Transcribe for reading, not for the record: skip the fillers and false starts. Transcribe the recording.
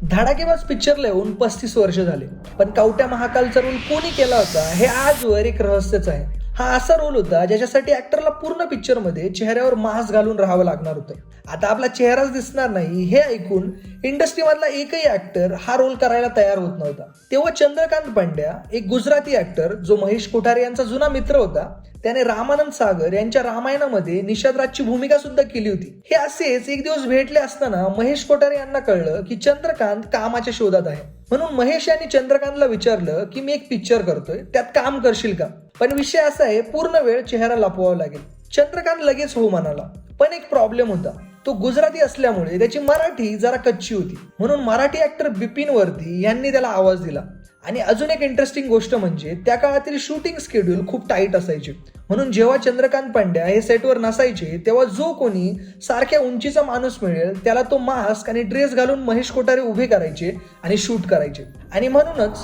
धडाकेबाज पिक्चरला येऊन 35 वर्ष झाले, पण कवट्या महाकालचा रोल कोणी केला होता हे आजवर एक रहस्यच आहे. हा असा रोल होता ज्याच्यासाठी ऍक्टरला पूर्ण पिक्चरमध्ये चेहऱ्यावर मास्क घालून राहावं लागणार होतं. आता आपला चेहराच दिसणार नाही हे ऐकून इंडस्ट्रीमधला एकही ऍक्टर हा रोल करायला तयार होत नव्हता. तेव्हा चंद्रकांत पांड्या, एक गुजराती ऍक्टर जो महेश कोठारे यांचा जुना मित्र होता, त्याने रामानंद सागर यांच्या रामायणामध्ये निषाद राजची भूमिका सुद्धा केली होती. हे असेच एक दिवस भेटले असताना महेश कोठारे यांना कळलं की चंद्रकांत कामाच्या शोधात आहे. म्हणून महेश यांनी चंद्रकांतला विचारलं की मी एक पिक्चर करतोय, त्यात काम करशील का? पण विषय असा आहे, पूर्ण वेळ चेहरा लपवावा लागेल. चंद्रकांत लगेच हो म्हणाला. पण एक प्रॉब्लेम होता, तो गुजराती असल्यामुळे त्याची मराठी जरा कच्ची होती. म्हणून मराठी ऍक्टर बिपिन वर्दी यांनी त्याला आवाज दिला. आणि अजून एक इंटरेस्टिंग गोष्ट म्हणजे त्या काळातील शूटिंग शेड्यूल खूप टाईट असायचे. म्हणून जेव्हा चंद्रकांत पांड्या हे सेटवर नसायचे तेव्हा जो कोणी सारख्या उंचीचा माणूस मिळेल त्याला तो मास्क आणि ड्रेस घालून महेश कोठारे उभे करायचे आणि शूट करायचे. आणि म्हणूनच